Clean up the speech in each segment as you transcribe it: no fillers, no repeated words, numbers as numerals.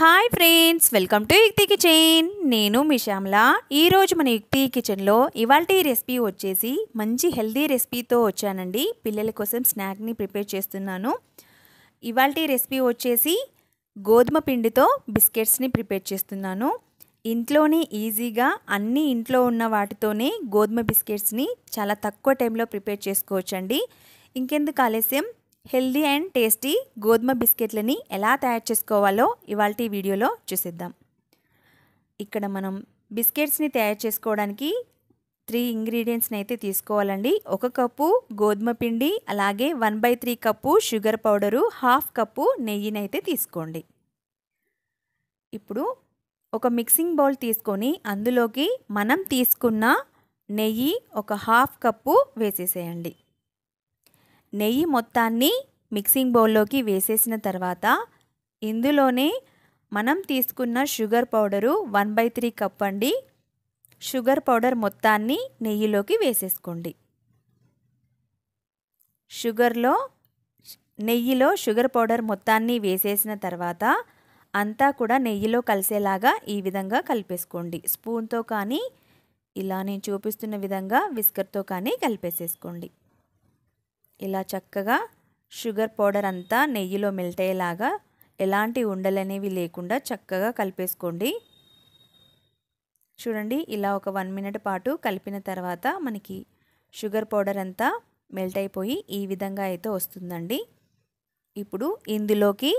Hi friends, welcome to యుక్తి kitchen. నేను మీ శ్యామల. ఈరోజు మన యుక్తి కిచెన్లో ఇవాల్టి రెసిపీ వచ్చేసి మంచి హెల్దీ రెసిపీతో వచ్చానండి. పిల్లల కోసం స్నాక్ని ప్రిపేర్ చేస్తున్నాను. ఇవాల్టి రెసిపీ వచ్చేసి గోధుమ పిండితో బిస్కెట్స్ని ప్రిపేర్ చేస్తున్నాను. ఇంట్లోనే ఈజీగా అన్ని ఇంట్లో ఉన్న వాటితోనే గోధుమ బిస్కెట్స్ని చాలా తక్కువ టైంలో ప్రిపేర్ చేసుకోవచ్చండి. ఇంకెందుకు ఆలస్యం, హెల్దీ అండ్ టేస్టీ గోధుమ బిస్కెట్లని ఎలా తయారు చేసుకోవాలో ఇవాల్టి వీడియోలో చూసేద్దాం. ఇక్కడ మనం బిస్కెట్స్ని తయారు చేసుకోవడానికి 3 ఇంగ్రీడియంట్స్ని అయితే తీసుకోవాలండి. 1 కప్పు గోధుమ పిండి, అలాగే 1/3 కప్పు షుగర్ పౌడరు, 1/2 కప్పు నెయ్యిని అయితే తీసుకోండి. ఇప్పుడు ఒక మిక్సింగ్ బౌల్ తీసుకొని అందులోకి మనం తీసుకున్న నెయ్యి ఒక 1/2 కప్పు వేసేసేయండి. నెయ్యి మొత్తాన్ని మిక్సింగ్ బౌల్లోకి వేసేసిన తర్వాత ఇందులోనే మనం తీసుకున్న షుగర్ పౌడరు 1/3 కప్ అండి. షుగర్ పౌడర్ మొత్తాన్ని నెయ్యిలోకి వేసేసుకోండి. నెయ్యిలో షుగర్ పౌడర్ మొత్తాన్ని వేసేసిన తర్వాత అంతా కూడా నెయ్యిలో కలిసేలాగా ఈ విధంగా కలిపేసుకోండి. స్పూన్తో కానీ ఇలా నేను చూపిస్తున్న విధంగా విస్కర్తో కానీ కలిపేసేసుకోండి. ఇలా చక్కగా షుగర్ పౌడర్ అంతా నెయ్యిలో మెల్ట్ అయ్యేలాగా ఎలాంటి ఉండలనేవి లేకుండా చక్కగా కలిపేసుకోండి. చూడండి, ఇలా ఒక 1 మినిట్ పాటు కలిపిన తర్వాత మనకి షుగర్ పౌడర్ అంతా మెల్ట్ అయిపోయి ఈ విధంగా అయితే వస్తుందండి. ఇప్పుడు ఇందులోకి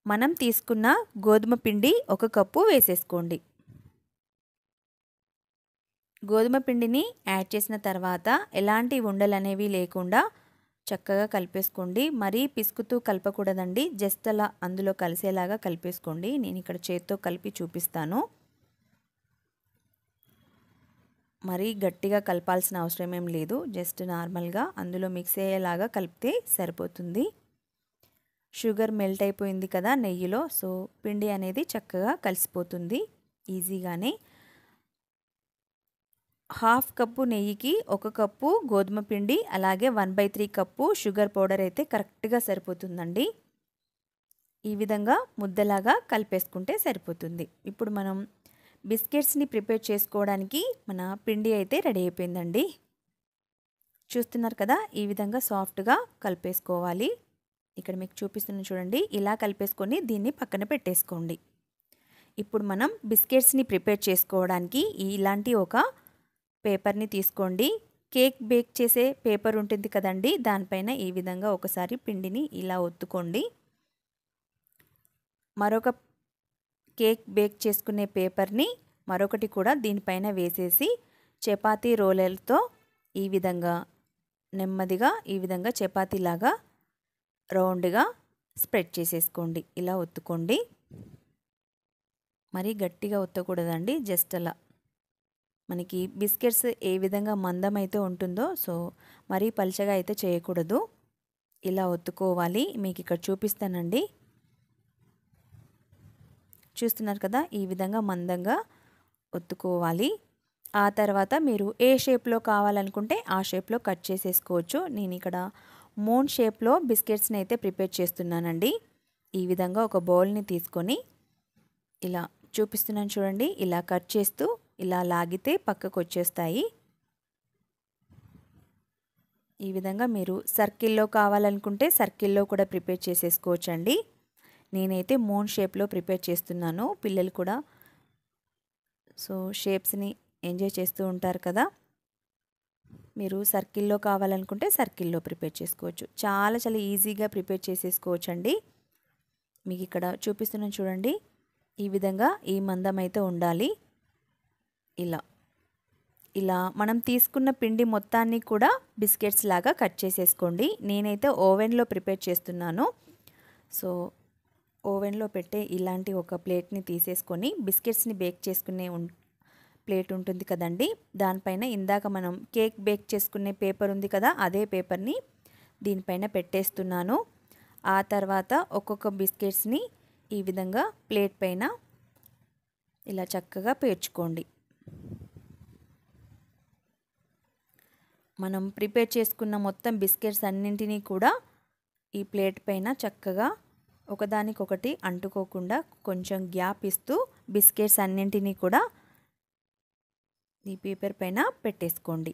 మనం తీసుకున్న గోధుమ పిండి 1 కప్పు వేసేసుకోండి. గోధుమ పిండిని యాడ్ చేసిన తర్వాత ఎలాంటి ఉండలనేవి లేకుండా చక్కగా కలిపేసుకోండి. మరీ పిసుకుతూ కలపకూడదండి, జస్ట్ అలా అందులో కలిసేలాగా కలిపేసుకోండి. నేను ఇక్కడ చేత్తో కలిపి చూపిస్తాను. మరీ గట్టిగా కలపాల్సిన అవసరం ఏం లేదు, జస్ట్ నార్మల్గా అందులో మిక్స్ అయ్యేలాగా కలిపితే సరిపోతుంది. షుగర్ మెల్ట్ అయిపోయింది కదా నెయ్యిలో, సో పిండి అనేది చక్కగా కలిసిపోతుంది ఈజీగానే. 1/2 కప్పు నెయ్యికి 1 కప్పు గోధుమ పిండి, అలాగే 1/3 కప్పు షుగర్ పౌడర్ అయితే కరెక్ట్గా సరిపోతుందండి. ఈ విధంగా ముద్దలాగా కలిపేసుకుంటే సరిపోతుంది. ఇప్పుడు మనం బిస్కెట్స్ని ప్రిపేర్ చేసుకోవడానికి మన పిండి అయితే రెడీ అయిపోయిందండి. చూస్తున్నారు కదా, ఈ విధంగా సాఫ్ట్గా కలిపేసుకోవాలి. ఇక్కడ మీకు చూపిస్తున్నాను చూడండి, ఇలా కలిపేసుకొని దీన్ని పక్కన పెట్టేసుకోండి. ఇప్పుడు మనం బిస్కెట్స్ని ప్రిపేర్ చేసుకోవడానికి ఇలాంటి ఒక పేపర్ని తీసుకోండి. కేక్ బేక్ చేసే పేపర్ ఉంటుంది కదండి, దానిపైన ఈ విధంగా ఒకసారి పిండిని ఇలా ఒత్తుకోండి. మరొక కేక్ బేక్ చేసుకునే పేపర్ని మరొకటి కూడా దీనిపైన వేసేసి చపాతీ రోలర్తో ఈ విధంగా నెమ్మదిగా ఈ విధంగా చపాతీలాగా రౌండ్గా స్ప్రెడ్ చేసేసుకోండి. ఇలా ఒత్తుకోండి. మరీ గట్టిగా ఒత్తకూడదండి, జస్ట్ అలా. మనకి బిస్కెట్స్ ఏ విధంగా మందం అయితే ఉంటుందో సో మరీ పల్చగా అయితే చేయకూడదు. ఇలా ఒత్తుకోవాలి. మీకు ఇక్కడ చూపిస్తానండి. చూస్తున్నారు కదా, ఈ విధంగా మందంగా ఒత్తుకోవాలి. ఆ తర్వాత మీరు ఏ షేప్లో కావాలనుకుంటే ఆ షేప్లో కట్ చేసేసుకోవచ్చు. నేను ఇక్కడ మూన్ షేప్లో బిస్కెట్స్ని అయితే ప్రిపేర్ చేస్తున్నానండి. ఈ విధంగా ఒక బౌల్ని తీసుకొని ఇలా చూపిస్తున్నాను చూడండి, ఇలా కట్ చేస్తూ ఇలా లాగితే పక్కకు వచ్చేస్తాయి. ఈ విధంగా మీరు సర్కిల్లో కావాలనుకుంటే సర్కిల్లో కూడా ప్రిపేర్ చేసేసుకోవచ్చండి. నేనైతే మూన్ షేప్లో ప్రిపేర్ చేస్తున్నాను. పిల్లలు కూడా సో షేప్స్ని ఎంజాయ్ చేస్తూ ఉంటారు కదా. మీరు సర్కిల్లో కావాలనుకుంటే సర్కిల్లో ప్రిపేర్ చేసుకోవచ్చు. చాలా చాలా ఈజీగా ప్రిపేర్ చేసేసుకోవచ్చండి. మీకు ఇక్కడ చూపిస్తున్నాను చూడండి, ఈ విధంగా ఈ మందం అయితే ఉండాలి. ఇలా మనం తీసుకున్న పిండి మొత్తాన్ని కూడా బిస్కెట్స్ లాగా కట్ చేసేసుకోండి. నేనైతే ఓవెన్లో ప్రిపేర్ చేస్తున్నాను. సో ఓవెన్లో పెట్టే ఇలాంటి ఒక ప్లేట్ని తీసేసుకొని బిస్కెట్స్ని బేక్ చేసుకునే ప్లేట్ ఉంటుంది కదండి, దానిపైన ఇందాక మనం కేక్ బేక్ చేసుకునే పేపర్ ఉంది కదా, అదే పేపర్ని దీనిపైన పెట్టేస్తున్నాను. ఆ తర్వాత ఒక్కొక్క బిస్కెట్స్ని ఈ విధంగా ప్లేట్ పైన ఇలా చక్కగా పేర్చుకోండి. మనం ప్రిపేర్ చేసుకున్న మొత్తం బిస్కెట్స్ అన్నింటినీ కూడా ఈ ప్లేట్ పైన చక్కగా ఒకదానికొకటి అంటుకోకుండా కొంచెం గ్యాప్ ఇస్తూ బిస్కెట్స్ అన్నింటినీ కూడా ఈ పేపర్ పైన పెట్టేసుకోండి.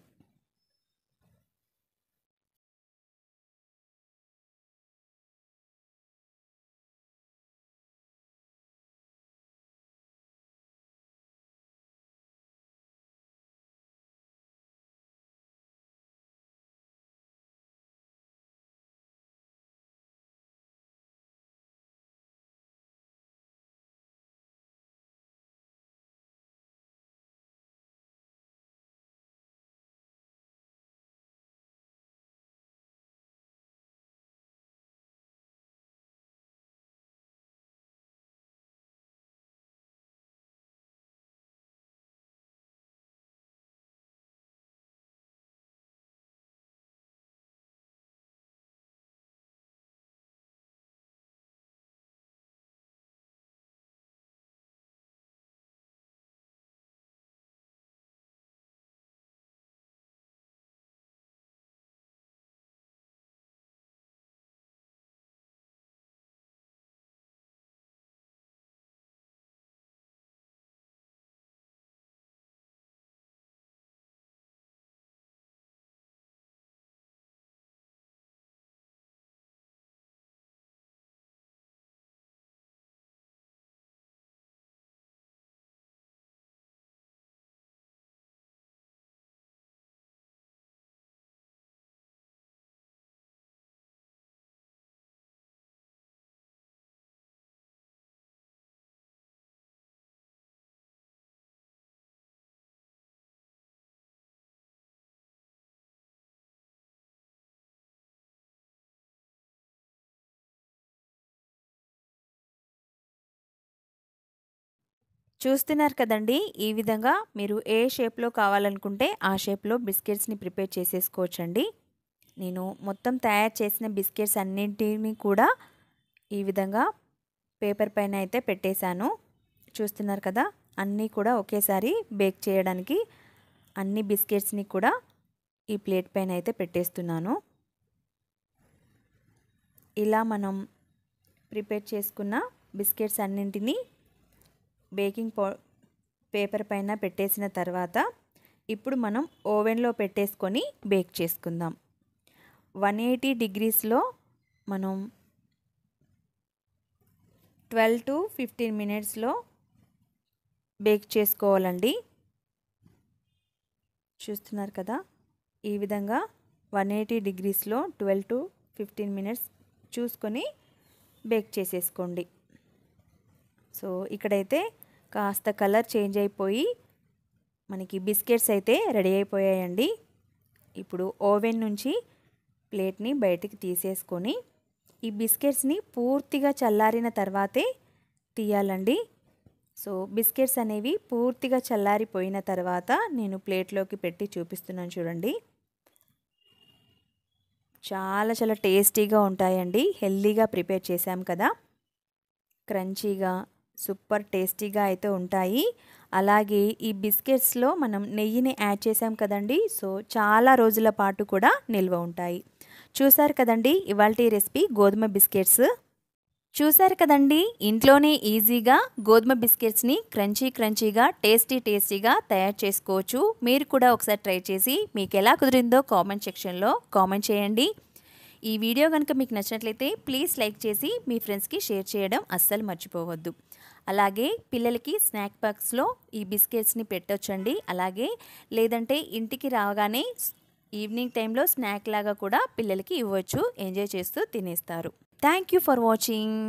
చూస్తున్నారు కదండి, ఈ విధంగా మీరు ఏ షేప్లో కావాలనుకుంటే ఆ షేప్లో బిస్కెట్స్ని ప్రిపేర్ చేసేసుకోవచ్చండి. నేను మొత్తం తయారు చేసిన బిస్కెట్స్ అన్నింటినీ కూడా ఈ విధంగా పేపర్ పైన అయితే పెట్టేశాను. చూస్తున్నారు కదా, అన్నీ కూడా ఒకేసారి బేక్ చేయడానికి అన్ని బిస్కెట్స్ని కూడా ఈ ప్లేట్ పైన అయితే పెట్టేస్తున్నాను. ఇలా మనం ప్రిపేర్ చేసుకున్న బిస్కెట్స్ అన్నింటినీ బేకింగ్ పేపర్ పైన పెట్టేసిన తర్వాత ఇప్పుడు మనం ఓవెన్లో పెట్టేసుకొని బేక్ చేసుకుందాం. 180 డిగ్రీస్లో మనం 12 to 15 మినిట్స్లో బేక్ చేసుకోవాలండి. చూస్తున్నారు కదా, ఈ విధంగా 180 డిగ్రీస్లో 12 to 15 మినిట్స్ చూసుకొని బేక్ చేసేసుకోండి. సో ఇక్కడైతే కాస్త కలర్ చేంజ్ అయిపోయి మనకి బిస్కెట్స్ అయితే రెడీ అయిపోయాయండి. ఇప్పుడు ఓవెన్ నుంచి ప్లేట్ని బయటికి తీసేసుకొని ఈ బిస్కెట్స్ని పూర్తిగా చల్లారిన తర్వాతే తీయాలండి. సో బిస్కెట్స్ అనేవి పూర్తిగా చల్లారిపోయిన తర్వాత నేను ప్లేట్లోకి పెట్టి చూపిస్తున్నాను చూడండి. చాలా చాలా టేస్టీగా ఉంటాయండి. హెల్తీగా ప్రిపేర్ చేశాం కదా, క్రంచీగా సూపర్ టేస్టీగా అయితే ఉంటాయి. అలాగే ఈ బిస్కెట్స్లో మనం నెయ్యిని యాడ్ చేసాం కదండి, సో చాలా రోజుల పాటు కూడా నిల్వ ఉంటాయి. చూసారు కదండి ఇవాల్టి రెసిపీ గోధుమ బిస్కెట్స్. చూసారు కదండి, ఇంట్లోనే ఈజీగా గోధుమ బిస్కెట్స్ని క్రంచీగా టేస్టీగా తయారు చేసుకోవచ్చు. మీరు కూడా ఒకసారి ట్రై చేసి మీకు ఎలా కుదిరిందో కామెంట్ సెక్షన్లో కామెంట్ చేయండి. ఈ వీడియో కనుక మీకు నచ్చినట్లయితే ప్లీజ్ లైక్ చేసి మీ ఫ్రెండ్స్కి షేర్ చేయడం అస్సలు మర్చిపోవద్దు. అలాగే పిల్లలకి స్నాక్ బాక్స్లో ఈ బిస్కెట్స్ని పెట్టొచ్చండి. అలాగే లేదంటే ఇంటికి రాగానే ఈవినింగ్ టైంలో స్నాక్ లాగా కూడా పిల్లలకి ఇవ్వచ్చు. ఎంజాయ్ చేస్తూ తినేస్తారు. Thank you for watching.